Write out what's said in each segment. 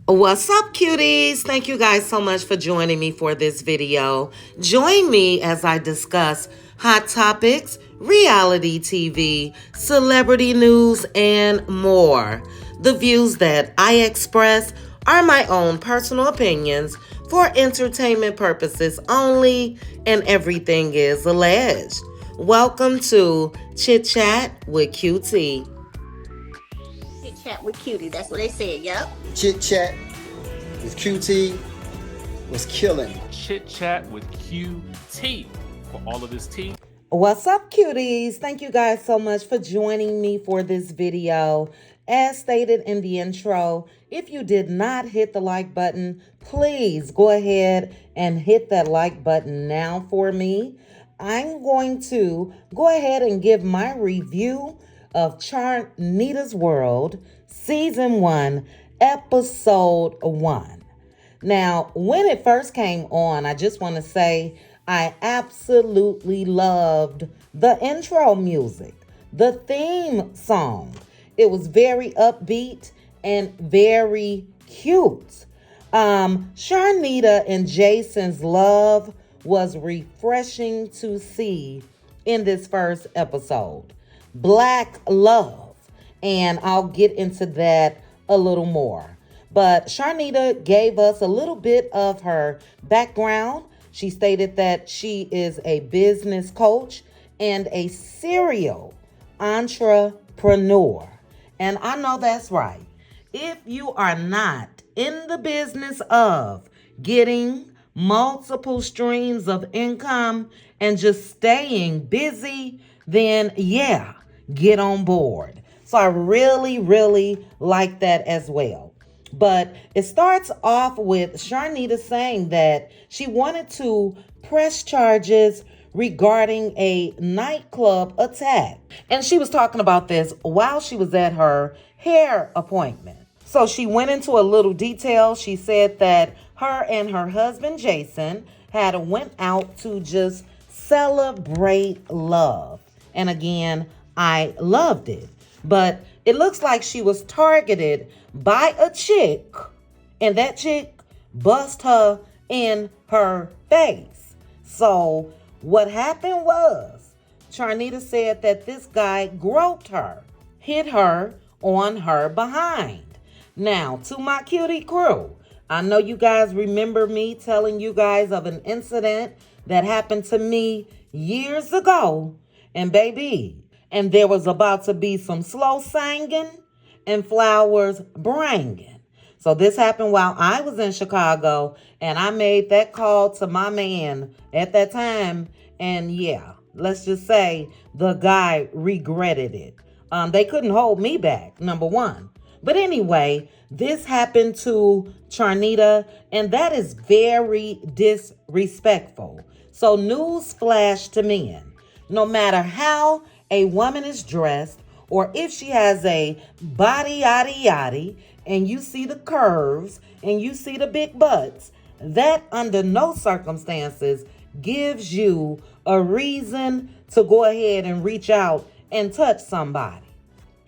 What's up, cuties? Thank you guys so much for joining me for this video. Join me as I discuss hot topics, reality TV, celebrity news, and more. The views that I express are my own personal opinions for entertainment purposes only, and everything is alleged. Welcome to Chit Chat with QT. Chit Chat with Cutie. That's what they said, yep. Chit Chat with QT was killing. Chit Chat with QT for all of this tea. What's up, cuties? Thank you guys so much for joining me for this video. As stated in the intro, if you did not hit the like button, please go ahead and hit that like button now for me. I'm going to go ahead and give my review of Charnita's World, Season 1, Episode 1. Now, when it first came on, I just want to say I absolutely loved the intro music, the theme song. It was very upbeat and very cute. Charnita and Jason's love was refreshing to see in this first episode. Black love. And I'll get into that a little more. But Charnita gave us a little bit of her background. She stated that she is a business coach and a serial entrepreneur. And I know that's right. If you are not in the business of getting multiple streams of income and just staying busy, then yeah, get on board. So I really like that as well. But it starts off with Charnita saying that she wanted to press charges regarding a nightclub attack. And she was talking about this while she was at her hair appointment. So she went into a little detail. She said that her and her husband, Jason, had went out to just celebrate love. And again, I loved it. But it looks like she was targeted by a chick, and that chick bust her in her face. So what happened was, Charnita said that this guy groped her, hit her on her behind. Now, to my cutie crew, I know you guys remember me telling you guys of an incident that happened to me years ago. And baby, and there was about to be some slow singing and flowers bringing. So this happened while I was in Chicago, and I made that call to my man at that time. And yeah, let's just say the guy regretted it. They couldn't hold me back, number one. But anyway, this happened to Charnita, and that is very disrespectful. So news flash to men. No matter how a woman is dressed, or if she has a body yaddy, and you see the curves and you see the big butts, that under no circumstances gives you a reason to go ahead and reach out and touch somebody.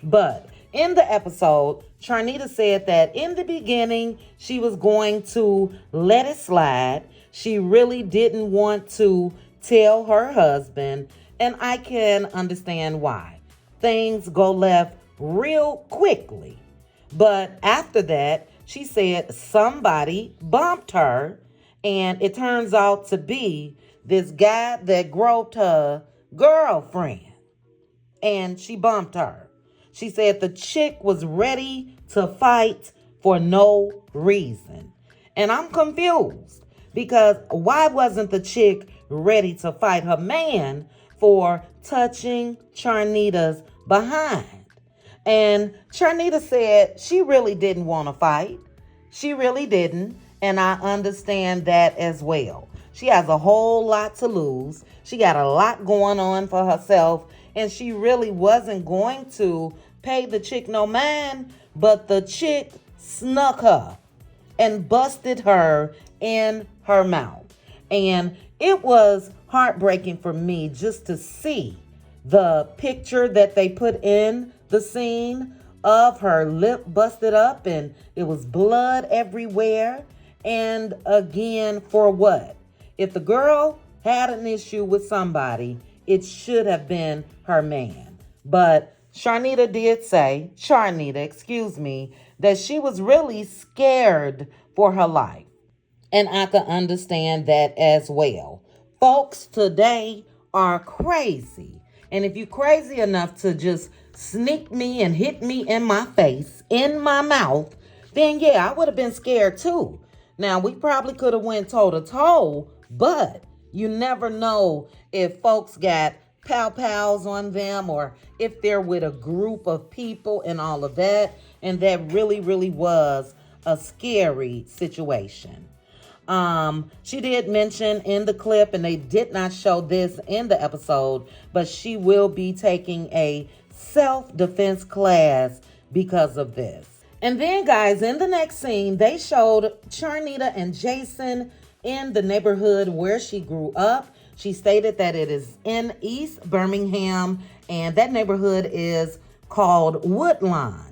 But in the episode, Charnita said that in the beginning, she was going to let it slide. She really didn't want to tell her husband, and I can understand why. Things go left real quickly. But after that, she said somebody bumped her, and it turns out to be this guy that groped her girlfriend, and she bumped her. She said the chick was ready to fight for no reason. And I'm confused, because why wasn't the chick ready to fight her man for touching Charnita's behind? And Charnita said she really didn't want to fight. She really didn't. And I understand that as well. She has a whole lot to lose. She got a lot going on for herself. And she really wasn't going to pay the chick no mind. But the chick snuck her and busted her in her mouth. And it was heartbreaking for me just to see the picture that they put in the scene of her lip busted up and it was blood everywhere. And again, for what? If the girl had an issue with somebody, it should have been her man. But Charnita did say, that she was really scared for her life. And I can understand that as well. Folks today are crazy. And if you're crazy enough to just sneak me and hit me in my face, in my mouth, then yeah, I would have been scared too. Now, we probably could have went toe to toe, but you never know if folks got pow-pows on them or if they're with a group of people and all of that. And that really, really was a scary situation. She did mention in the clip, and they did not show this in the episode, but she will be taking a self-defense class because of this. And then, guys, in the next scene, they showed Charnita and Jason in the neighborhood where she grew up. She stated that it is in East Birmingham, and that neighborhood is called Woodline.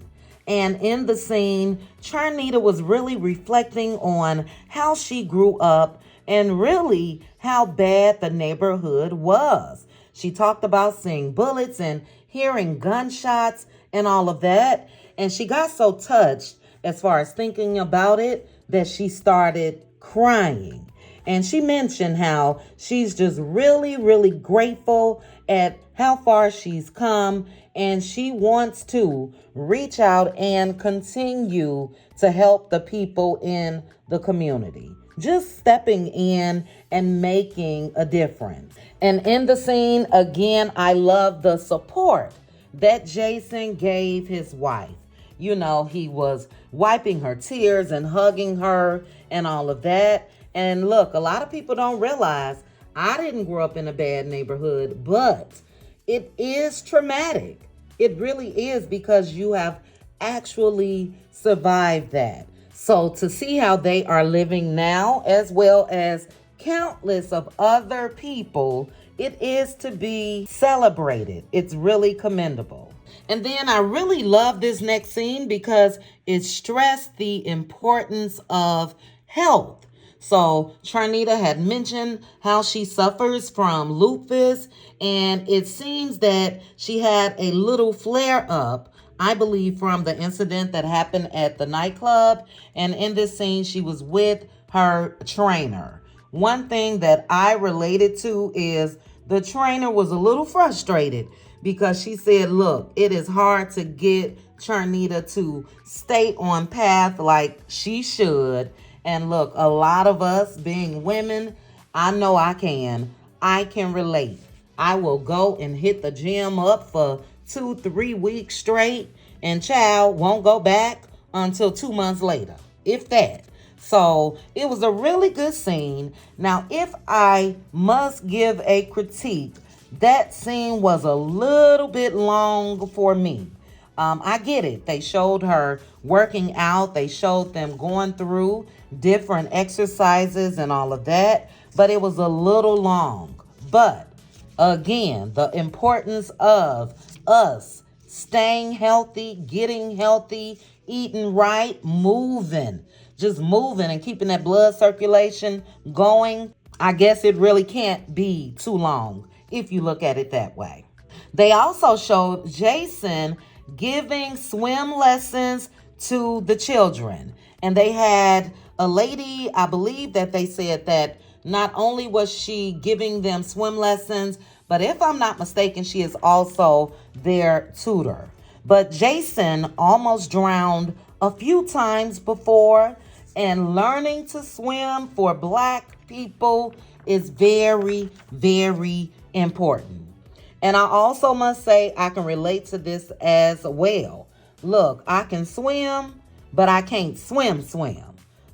And in the scene, Charnita was really reflecting on how she grew up and really how bad the neighborhood was. She talked about seeing bullets and hearing gunshots and all of that. And she got so touched as far as thinking about it that she started crying. And she mentioned how she's just really, really grateful at how far she's come. And she wants to reach out and continue to help the people in the community. Just stepping in and making a difference. And in the scene, again, I love the support that Jason gave his wife. You know, he was wiping her tears and hugging her and all of that. And look, a lot of people don't realize I didn't grow up in a bad neighborhood, but it is traumatic. It really is, because you have actually survived that. So to see how they are living now, as well as countless of other people, it is to be celebrated. It's really commendable. And then I really love this next scene because it stressed the importance of health. So Charnita had mentioned how she suffers from lupus, and it seems that she had a little flare up, I believe, from the incident that happened at the nightclub. And in this scene, she was with her trainer. One thing that I related to is the trainer was a little frustrated because she said, look, it is hard to get Charnita to stay on path like she should. And look, a lot of us being women, I know I can relate. I will go and hit the gym up for 2-3 weeks straight, and child won't go back until 2 months later, if that. So it was a really good scene. Now, if I must give a critique, that scene was a little bit long for me. I get it. They showed her working out. They showed them going through different exercises and all of that. But it was a little long. But again, the importance of us staying healthy, getting healthy, eating right, moving. Just moving and keeping that blood circulation going. I guess it really can't be too long if you look at it that way. They also showed Jason giving swim lessons to the children. And they had a lady, I believe that they said that not only was she giving them swim lessons, but if I'm not mistaken, she is also their tutor. But Jason almost drowned a few times before, and learning to swim for Black people is very, very important. And I also must say I can relate to this as well. Look, I can swim, but I can't swim.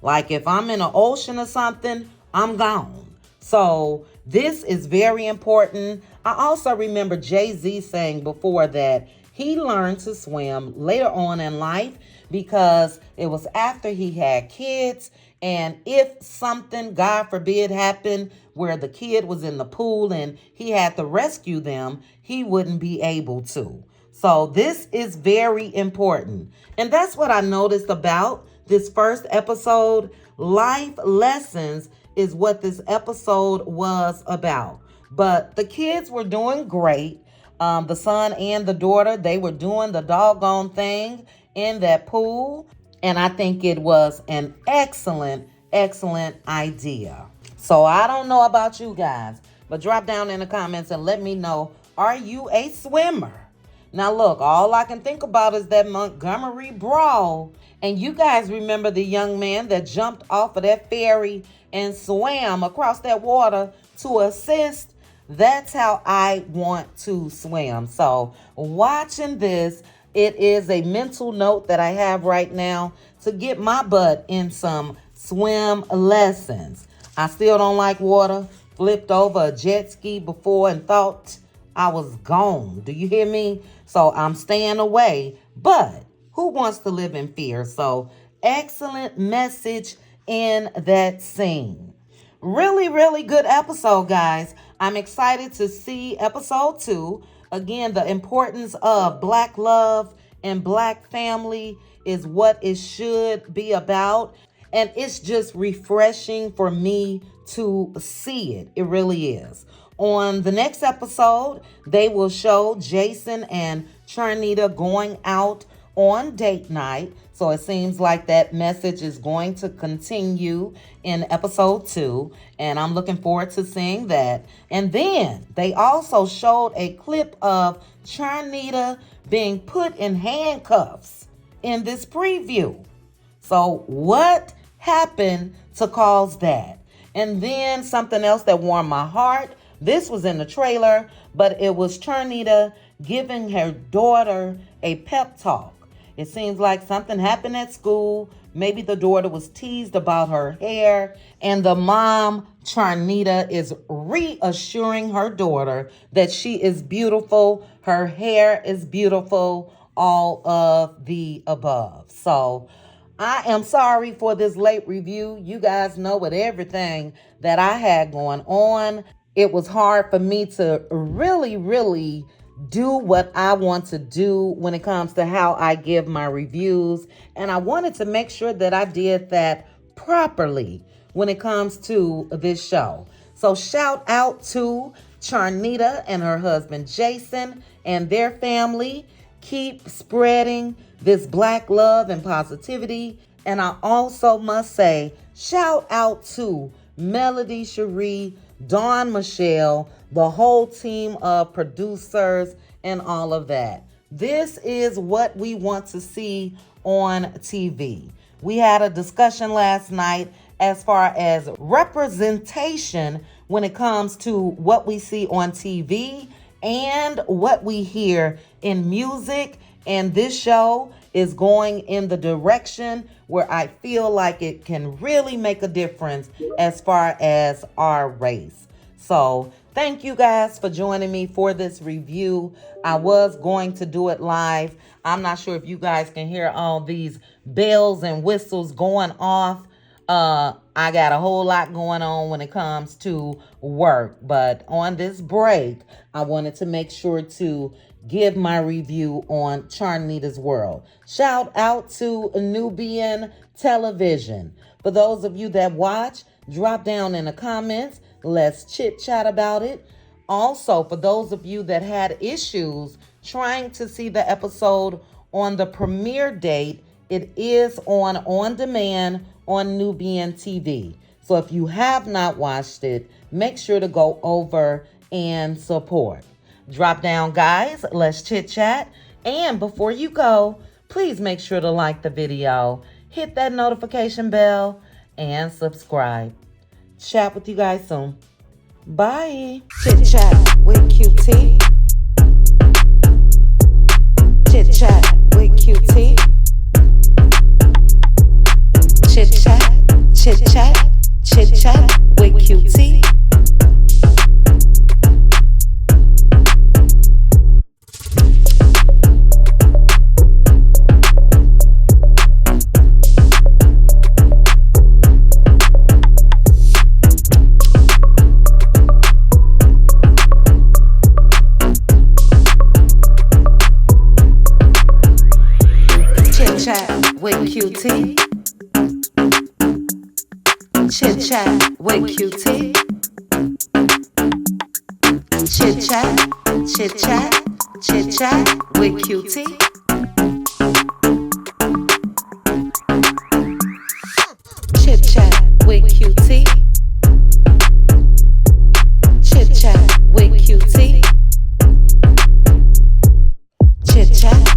Like if I'm in an ocean or something, I'm gone. So this is very important. I also remember Jay-Z saying before that he learned to swim later on in life because it was after he had kids. And if something, God forbid, happened where the kid was in the pool and he had to rescue them, he wouldn't be able to. So this is very important. And that's what I noticed about this first episode. Life lessons is what this episode was about. But the kids were doing great. The son and the daughter, they were doing the doggone thing in that pool. And I think it was an excellent idea. So I don't know about you guys, but drop down in the comments and let me know, are you a swimmer? Now look, all I can think about is that Montgomery brawl. And you guys remember the young man that jumped off of that ferry and swam across that water to assist? That's how I want to swim. So watching this, it is a mental note that I have right now to get my butt in some swim lessons. I still don't like water. Flipped over a jet ski before and thought I was gone. Do you hear me? So I'm staying away. But who wants to live in fear? So excellent message in that scene. Really good episode, guys. I'm excited to see episode 2. Again, the importance of Black love and Black family is what it should be about. And it's just refreshing for me to see it. It really is. On the next episode, they will show Jason and Charnita going out on date night. So it seems like that message is going to continue in episode 2. And I'm looking forward to seeing that. And then they also showed a clip of Charnita being put in handcuffs in this preview. So what happened to cause that? And then something else that warmed my heart. This was in the trailer, but it was Charnita giving her daughter a pep talk. It seems like something happened at school. Maybe the daughter was teased about her hair, and the mom, Charnita, is reassuring her daughter that she is beautiful, her hair is beautiful, all of the above. So I am sorry for this late review. You guys know with everything that I had going on, it was hard for me to really do what I want to do when it comes to how I give my reviews. And I wanted to make sure that I did that properly when it comes to this show. So shout out to Charnita and her husband Jason and their family. Keep spreading this Black love and positivity. And I also must say, shout out to Melody Cherie, Dawn Michelle, the whole team of producers and all of that. This is what we want to see on TV. We had a discussion last night as far as representation when it comes to what we see on TV and what we hear in music. And this show is going in the direction where I feel like it can really make a difference as far as our race. So thank you guys for joining me for this review. I was going to do it live. I'm not sure if you guys can hear all these bells and whistles going off. I got a whole lot going on when it comes to work. But on this break, I wanted to make sure to give my review on Charnita's World. Shout out to Nubian Television. For those of you that watch, drop down in the comments. Let's chit chat about it. Also, for those of you that had issues trying to see the episode on the premiere date, it is on demand on Nubian TV. So if you have not watched it, make sure to go over and support. Drop down, guys. Let's chit chat. And before you go, please make sure to like the video, hit that notification bell, and subscribe. Chat with you guys soon. Bye. Chit chat with QT. Chit chat with QT. Chit chat with QT. Chit chat with QT. Chit chat, chit chat, chit chat with QT. Chit chat with QT. Chit chat with QT. Chit chat.